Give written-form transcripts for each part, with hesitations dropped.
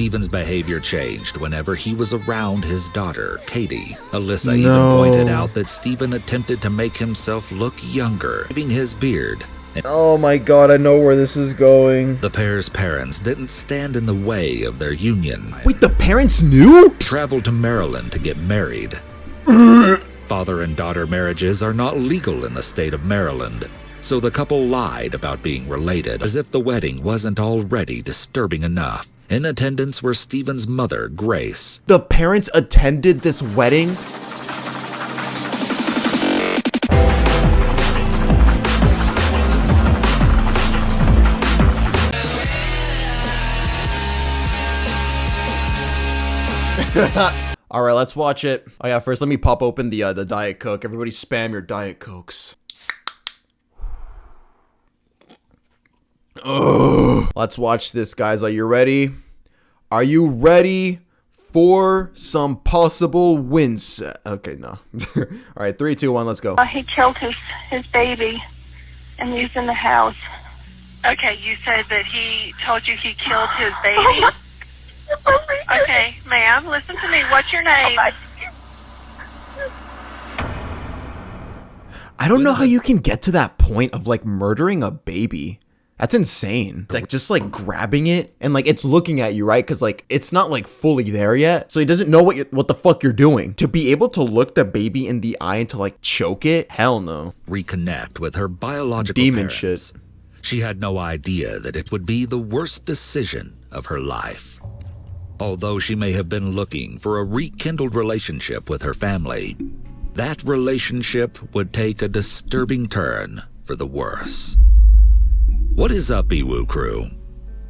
Stephen's behavior changed whenever he was around his daughter, Katie. Alyssa even pointed out that Stephen attempted to make himself look younger, shaving his beard. Oh my god, I know where this is going. The pair's parents didn't stand in the way of their union. Wait, the parents knew? Traveled to Maryland to get married. Father and daughter marriages are not legal in the state of Maryland, so the couple lied about being related, as if the wedding wasn't already disturbing enough. In attendance were Stephen's mother, Grace. The parents attended this wedding? All right, let's watch it. Oh yeah, first let me pop open the Diet Coke. Everybody spam your Diet Cokes. Ugh. Let's watch this, guys. Are you ready? Are you ready for some possible wins? Okay, no. All right, 3, 2, 1, let's go. He killed his baby, and he's in the house. Okay, you said that he told you he killed his baby? Okay, ma'am, listen to me. What's your name? I don't know how you can get to that point of like murdering a baby. That's insane. Like just like grabbing it and like it's looking at you, right? Because like it's not like fully there yet, so he doesn't know what the fuck you're doing. To be able to look the baby in the eye and to like choke it, hell no. Reconnect with her biological demon parents. Shit. She had no idea that it would be the worst decision of her life. Although she may have been looking for a rekindled relationship with her family, that relationship would take a disturbing turn for the worse. What is up, Iwu crew?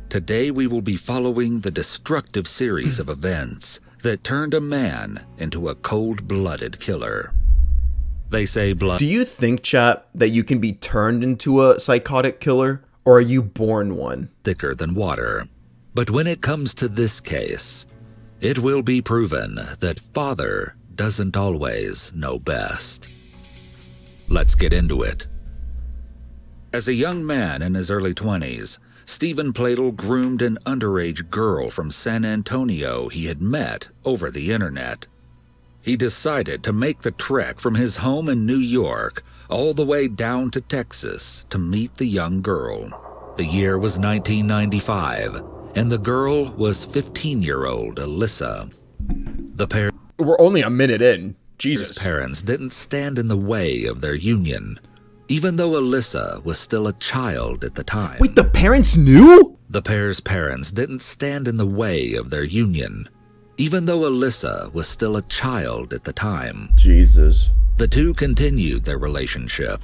Today we will be following the destructive series of events that turned a man into a cold-blooded killer. They say blood... Do you think, chat, that you can be turned into a psychotic killer, or are you born one? Thicker than water. But when it comes to this case, it will be proven that father doesn't always know best. Let's get into it. As a young man in his early 20s, Stephen Pladl groomed an underage girl from San Antonio he had met over the internet. He decided to make the trek from his home in New York all the way down to Texas to meet the young girl. The year was 1995, and the girl was 15-year-old Alyssa. The pair... We're only a minute in. Jesus. Parents didn't stand in the way of their union, even though Alyssa was still a child at the time. Wait, the parents knew? The pair's parents didn't stand in the way of their union, even though Alyssa was still a child at the time. Jesus. The two continued their relationship,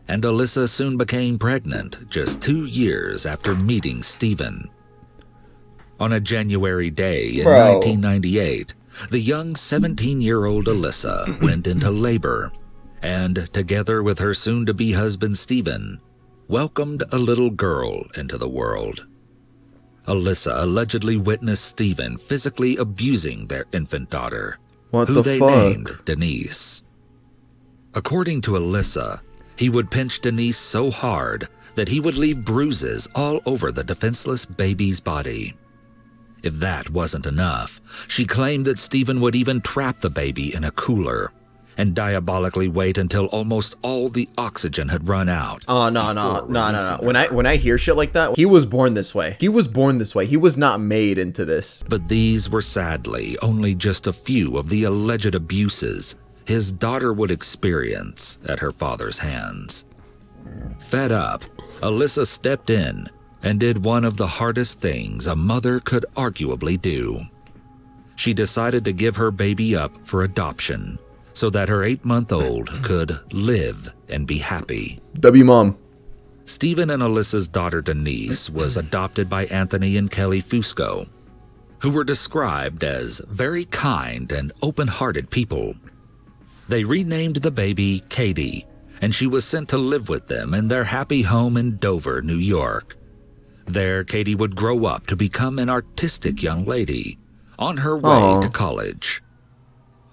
and Alyssa soon became pregnant just 2 years after meeting Stephen. On a January day in 1998, the young 17-year-old Alyssa went into labor, and together with her soon-to-be husband Stephen, welcomed a little girl into the world. Alyssa allegedly witnessed Stephen physically abusing their infant daughter, who they named Denise. According to Alyssa, he would pinch Denise so hard that he would leave bruises all over the defenseless baby's body. If that wasn't enough, she claimed that Stephen would even trap the baby in a cooler and diabolically wait until almost all the oxygen had run out. Oh, no. When I hear shit like that, he was born this way. He was born this way. He was not made into this. But these were sadly only just a few of the alleged abuses his daughter would experience at her father's hands. Fed up, Alyssa stepped in and did one of the hardest things a mother could arguably do. She decided to give her baby up for adoption so that her 8-month-old could live and be happy. Mom. Stephen and Alyssa's daughter Denise was adopted by Anthony and Kelly Fusco, who were described as very kind and open-hearted people. They renamed the baby Katie, and she was sent to live with them in their happy home in Dover, New York. There, Katie would grow up to become an artistic young lady on her way to college.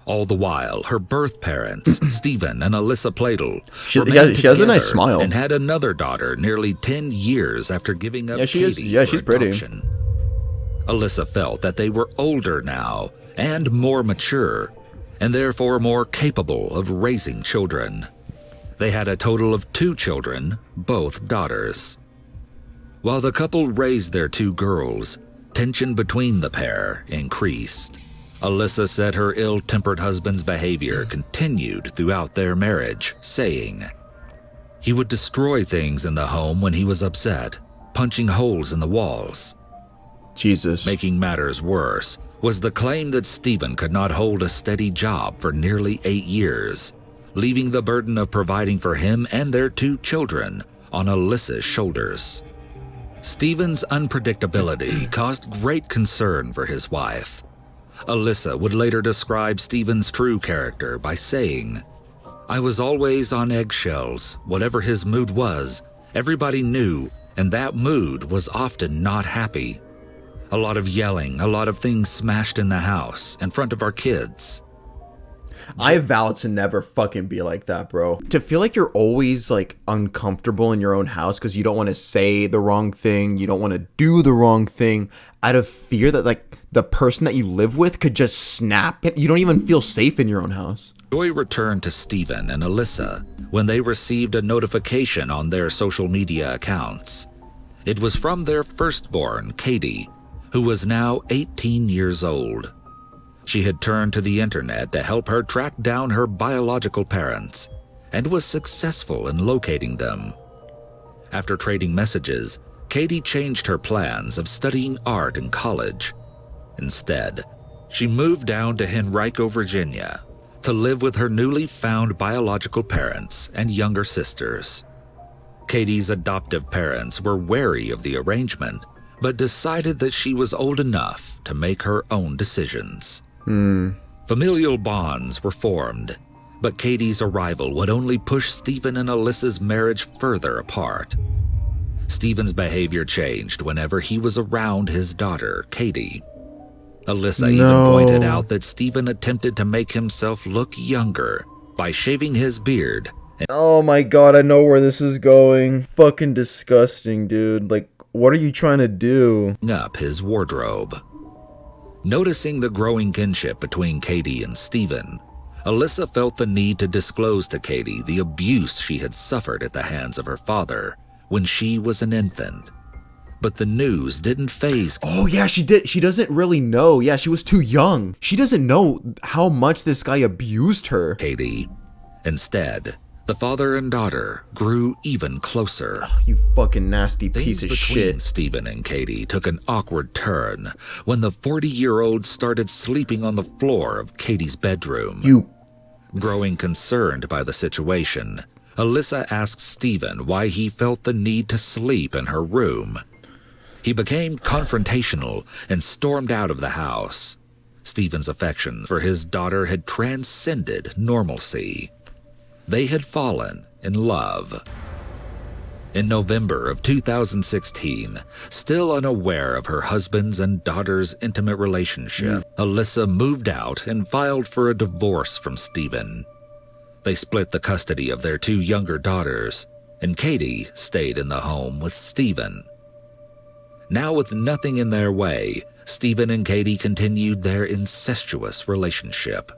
All the while, her birth parents, Stephen and Alyssa Pladl, she has a nice smile and had another daughter nearly 10 years after giving up Katie for she's pretty. adoption. Alyssa felt that they were older now and more mature, and therefore more capable of raising children. They had a total of 2 children, both daughters. While the couple raised their 2 girls, tension between the pair increased. Alyssa said her ill-tempered husband's behavior continued throughout their marriage, saying, "He would destroy things in the home when he was upset, punching holes in the walls." Jesus. Making matters worse was the claim that Stephen could not hold a steady job for nearly 8 years, leaving the burden of providing for him and their 2 children on Alyssa's shoulders. Stephen's unpredictability caused great concern for his wife. Alyssa would later describe Stephen's true character by saying, "I was always on eggshells. Whatever his mood was, everybody knew, and that mood was often not happy. A lot of yelling, a lot of things smashed in the house, in front of our kids." I vow to never fucking be like that, bro. To feel like you're always like uncomfortable in your own house because you don't want to say the wrong thing, you don't want to do the wrong thing, out of fear that like the person that you live with could just snap. You don't even feel safe in your own house. Joy returned to Stephen and Alyssa when they received a notification on their social media accounts. It was from their firstborn, Katie, who was now 18 years old. She had turned to the internet to help her track down her biological parents and was successful in locating them. After trading messages, Katie changed her plans of studying art in college. Instead, she moved down to Henrico, Virginia, to live with her newly found biological parents and younger sisters. Katie's adoptive parents were wary of the arrangement, but decided that she was old enough to make her own decisions. Familial bonds were formed, but Katie's arrival would only push Stephen and Alyssa's marriage further apart. Stephen's behavior changed whenever he was around his daughter, Katie. Alyssa even pointed out that Stephen attempted to make himself look younger by shaving his beard. Oh my god, I know where this is going. Fucking disgusting, dude. Like, what are you trying to do? Up his wardrobe. Noticing the growing kinship between Katie and Stephen, Alyssa felt the need to disclose to Katie the abuse she had suffered at the hands of her father when she was an infant. But the news didn't faze. Oh yeah, she did. She doesn't really know. Yeah, she was too young. She doesn't know how much this guy abused her. Katie. Instead, the father and daughter grew even closer. Oh, you fucking nasty piece of shit. Between Stephen and Katie took an awkward turn when the 40-year-old started sleeping on the floor of Katie's bedroom. Growing concerned by the situation, Alyssa asked Stephen why he felt the need to sleep in her room. He became confrontational and stormed out of the house. Stephen's affection for his daughter had transcended normalcy. They had fallen in love. In November of 2016, still unaware of her husband's and daughter's intimate relationship, Alyssa moved out and filed for a divorce from Stephen. They split the custody of their 2 younger daughters, and Katie stayed in the home with Stephen. Now with nothing in their way, Stephen and Katie continued their incestuous relationship.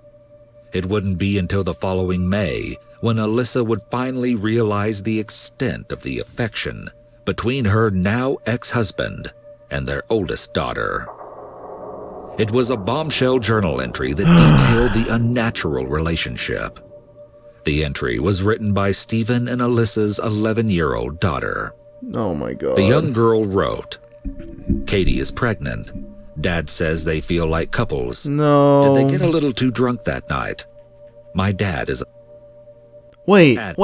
It wouldn't be until the following May when Alyssa would finally realize the extent of the affection between her now ex-husband and their oldest daughter. It was a bombshell journal entry that detailed the unnatural relationship. The entry was written by Stephen and Alyssa's 11-year-old daughter. Oh my god. The young girl wrote, "Katie is pregnant. Dad says they feel like couples. No. Did they get a little too drunk that night? My dad is..." Wait, so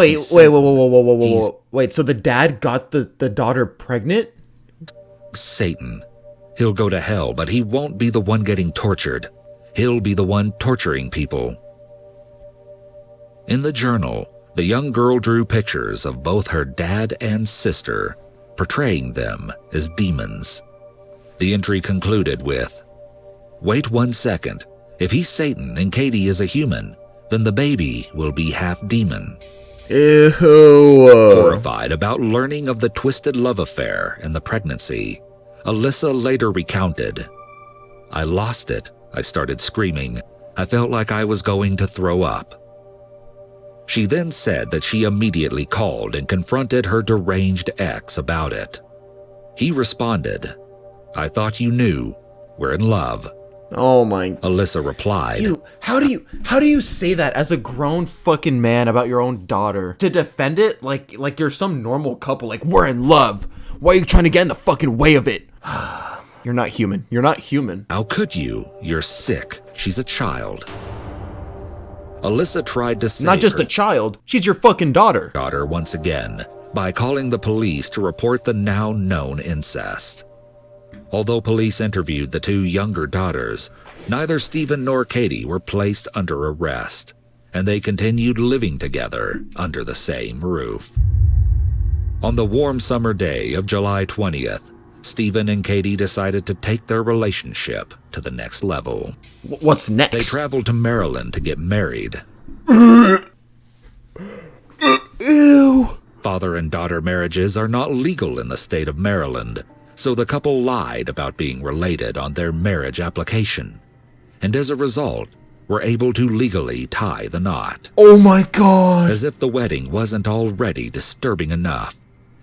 the dad got the daughter pregnant? Satan. He'll go to hell, but he won't be the one getting tortured. He'll be the one torturing people. In the journal, the young girl drew pictures of both her dad and sister, portraying them as demons. The entry concluded with, "Wait 1 second. If he's Satan and Katie is a human, then the baby will be half demon." Ew. Horrified about learning of the twisted love affair and the pregnancy, Alyssa later recounted, "I lost it. I started screaming. I felt like I was going to throw up." She then said that she immediately called and confronted her deranged ex about it. He responded, "I thought you knew. We're in love." Oh my. Alyssa replied, How do you say that as a grown fucking man about your own daughter? To defend it like you're some normal couple, like, we're in love. Why are you trying to get in the fucking way of it? You're not human. You're not human. "How could you? You're sick. She's a child." Alyssa tried to save Not just her a child. She's your fucking daughter. daughter once again by calling the police to report the now known incest. Although police interviewed the two younger daughters, neither Stephen nor Katie were placed under arrest, and they continued living together under the same roof. On the warm summer day of July 20th, Stephen and Katie decided to take their relationship to the next level. What's next? They traveled to Maryland to get married. Ew. Father and daughter marriages are not legal in the state of Maryland, so the couple lied about being related on their marriage application, and as a result, were able to legally tie the knot. Oh my god. As if the wedding wasn't already disturbing enough,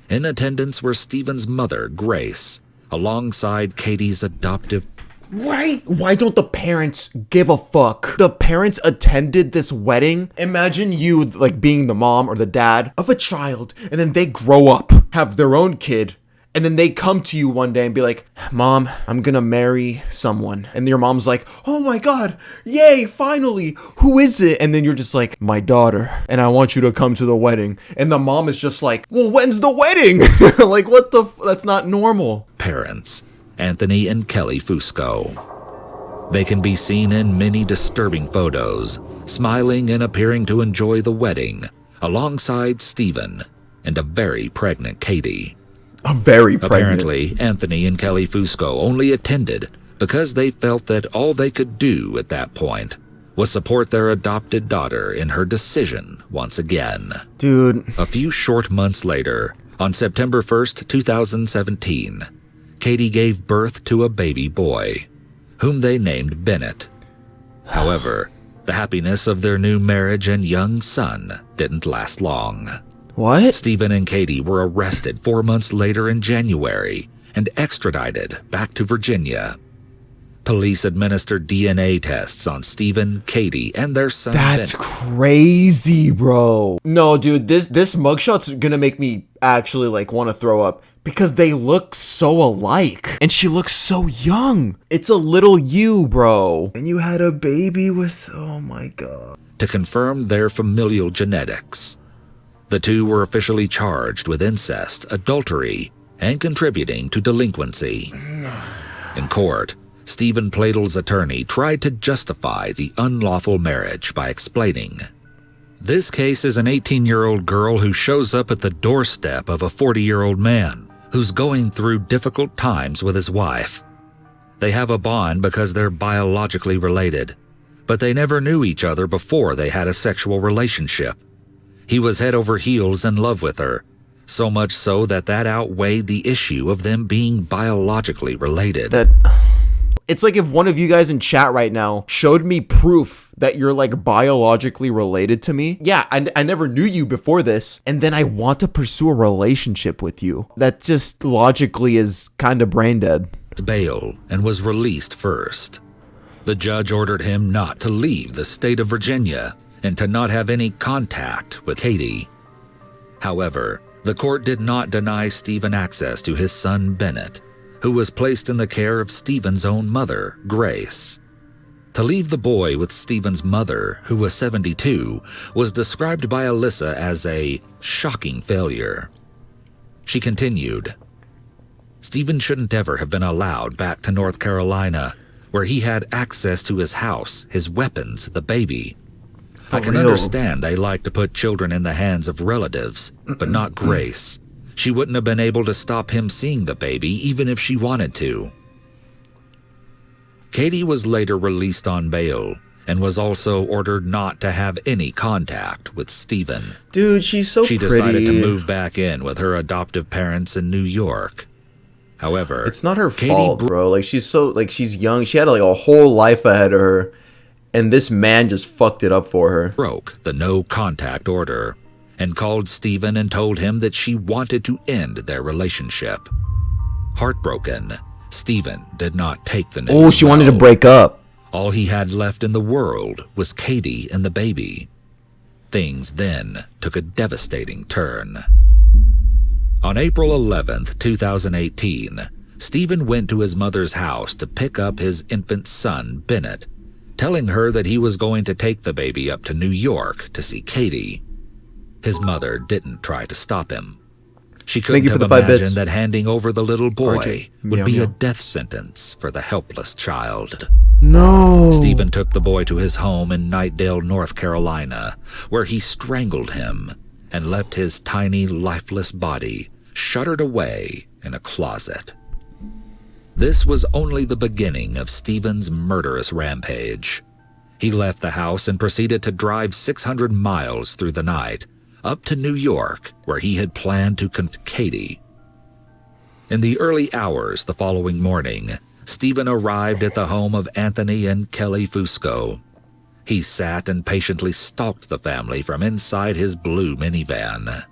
in attendance were Stephen's mother, Grace, alongside Katie's adoptive. Why don't the parents give a fuck? The parents attended this wedding. Imagine you like being the mom or the dad of a child, and then they grow up, have their own kid, and then they come to you one day and be like, "Mom, I'm gonna marry someone." And your mom's like, "Oh my god, yay, finally, who is it?" And then you're just like, "My daughter, and I want you to come to the wedding." And the mom is just like, "Well, when's the wedding?" Like, what the that's not normal. Parents, Anthony and Kelly Fusco. They can be seen in many disturbing photos, smiling and appearing to enjoy the wedding, alongside Stephen and a very pregnant Katie. Apparently, Anthony and Kelly Fusco only attended because they felt that all they could do at that point was support their adopted daughter in her decision once again. Dude. A few short months later, on September 1st, 2017, Katie gave birth to a baby boy, whom they named Bennett. However, the happiness of their new marriage and young son didn't last long. What? Stephen and Katie were arrested 4 months later in January and extradited back to Virginia. Police administered DNA tests on Stephen, Katie, and their son That's Bennett. crazy, bro. No, dude, this mugshot's gonna make me actually like want to throw up because they look so alike and she looks so young. It's a little you, bro. And you had a baby with, oh my god. To confirm their familial genetics. The two were officially charged with incest, adultery, and contributing to delinquency. In court, Stephen Pladl's attorney tried to justify the unlawful marriage by explaining, "This case is an 18-year-old girl who shows up at the doorstep of a 40-year-old man who's going through difficult times with his wife. They have a bond because they're biologically related, but they never knew each other before they had a sexual relationship. He was head over heels in love with her, so much so that outweighed the issue of them being biologically related." It's like if one of you guys in chat right now showed me proof that you're like biologically related to me. Yeah, I never knew you before this, and then I want to pursue a relationship with you. That just logically is kind of brain dead. Bail and was released first. The judge ordered him not to leave the state of Virginia and to not have any contact with Katie. However, the court did not deny Stephen access to his son Bennett, who was placed in the care of Stephen's own mother, Grace. To leave the boy with Stephen's mother, who was 72, was described by Alyssa as a shocking failure. She continued, "Stephen shouldn't ever have been allowed back to North Carolina, where he had access to his house, his weapons, the baby. I can understand they like to put children in the hands of relatives, but not Grace. She wouldn't have been able to stop him seeing the baby even if she wanted to." Katie was later released on bail and was also ordered not to have any contact with Stephen. Dude, she's so She pretty. decided to move back in with her adoptive parents in New York. However, It's not her Katie fault, bro. Like, she's young. She had like a whole life ahead of her, and this man just fucked it up for her. Broke the no contact order and called Stephen and told him that she wanted to end their relationship. Heartbroken, Stephen did not take the news. Oh, she wanted to break up. All he had left in the world was Katie and the baby. Things then took a devastating turn. On April 11th, 2018, Stephen went to his mother's house to pick up his infant son, Bennett, telling her that he was going to take the baby up to New York to see Katie. His mother didn't try to stop him. She couldn't have imagined that handing over the little boy would be a death sentence for the helpless child. No. Stephen took the boy to his home in Knightdale, North Carolina, where he strangled him and left his tiny, lifeless body shuttered away in a closet. This was only the beginning of Stephen's murderous rampage. He left the house and proceeded to drive 600 miles through the night, up to New York, where he had planned to confront Katie. In the early hours the following morning, Stephen arrived at the home of Anthony and Kelly Fusco. He sat and patiently stalked the family from inside his blue minivan.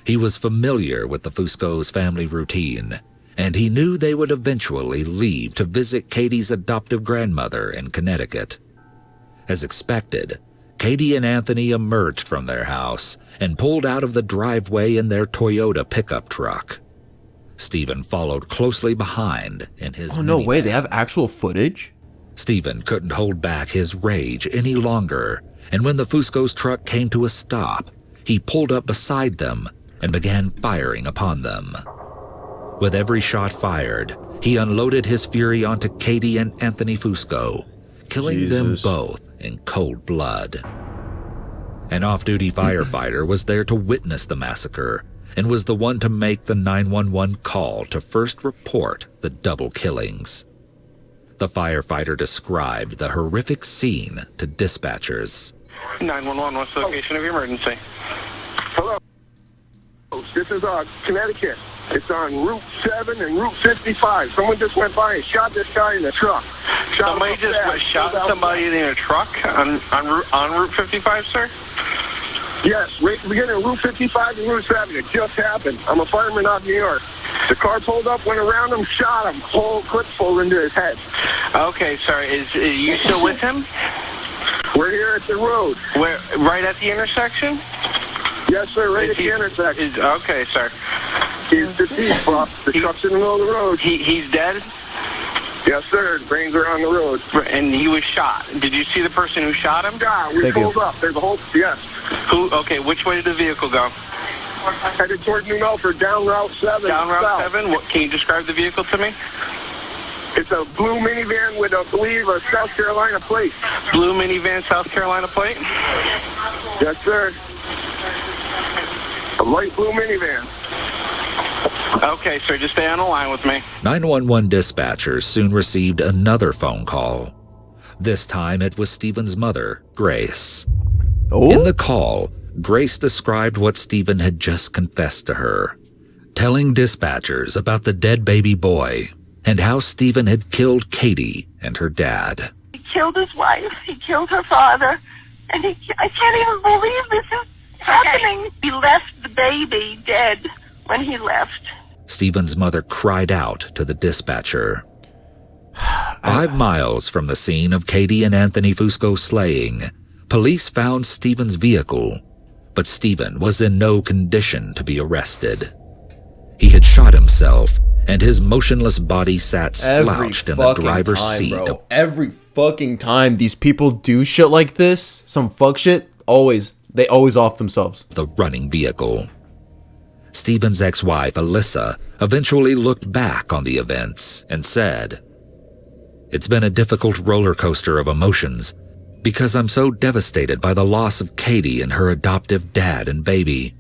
He was familiar with the Fusco's family routine, and he knew they would eventually leave to visit Katie's adoptive grandmother in Connecticut. As expected, Katie and Anthony emerged from their house and pulled out of the driveway in their Toyota pickup truck. Stephen followed closely behind in his minivan. Oh, no way, they have actual footage? Stephen couldn't hold back his rage any longer, and when the Fusco's truck came to a stop, he pulled up beside them and began firing upon them. With every shot fired, he unloaded his fury onto Katie and Anthony Fusco, killing them both in cold blood. An off-duty firefighter was there to witness the massacre and was the one to make the 911 call to first report the double killings. The firefighter described the horrific scene to dispatchers. 911, what's the location of your emergency? Hello. This is Connecticut. It's on Route 7 and Route 55. Someone just went by and shot this guy in the truck. Somebody just shot somebody in a truck on Route 55, sir? Yes, right at the beginning of Route 55 and Route 7. It just happened. I'm a fireman out of New York. The car pulled up, went around him, shot him. Whole clip full into his head. Okay, sorry. Is you still with him? We're here at the road. Where? Right at the intersection? Yes, sir, right at the intersection. Okay, sir. He's deceased, boss. The truck's in the middle of the road. He's dead? Yes, sir. Brains are on the road. And he was shot. Did you see the person who shot him? Yeah, we pulled up. There's a whole, yes. Who? Okay, which way did the vehicle go? Headed toward New Milford, down Route 7. Down Route south. 7? What, can you describe the vehicle to me? It's a blue minivan with, I believe, a South Carolina plate. Blue minivan, South Carolina plate? Yes, sir. A light blue minivan. Okay, sir, just stay on the line with me. 911 dispatchers soon received another phone call. This time it was Stephen's mother, Grace. Oh? In the call, Grace described what Stephen had just confessed to her, telling dispatchers about the dead baby boy and how Stephen had killed Katie and her dad. He killed his wife, he killed her father, and I can't even believe this is happening. He left the baby dead when he left. Stephen's mother cried out to the dispatcher. 5 miles from the scene of Katie and Anthony Fusco's slaying, police found Stephen's vehicle, but Stephen was in no condition to be arrested. He had shot himself, and his motionless body sat slouched in the driver's seat. Bro. Every fucking time these people do shit like this, some fuck shit, they always off themselves. The running vehicle. Stephen's ex-wife, Alyssa, eventually looked back on the events and said, "It's been a difficult roller coaster of emotions because I'm so devastated by the loss of Katie and her adoptive dad and baby.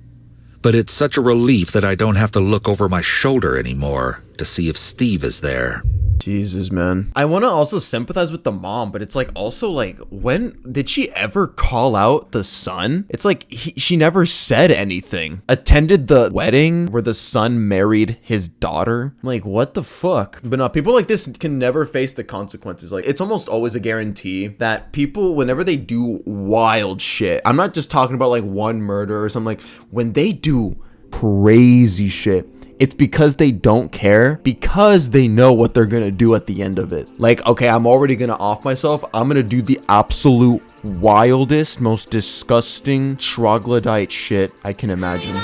But it's such a relief that I don't have to look over my shoulder anymore to see if Steve is there." Jesus, man. I want to also sympathize with the mom, but it's like also like, when did she ever call out the son? It's like she never said anything. Attended the wedding where the son married his daughter. I'm like, what the fuck? But no, people like this can never face the consequences. Like, it's almost always a guarantee that people, whenever they do wild shit, I'm not just talking about like one murder or something, like when they do crazy shit, it's because they don't care, because they know what they're gonna do at the end of it. Like, okay, I'm already gonna off myself. I'm gonna do the absolute wildest, most disgusting troglodyte shit I can imagine.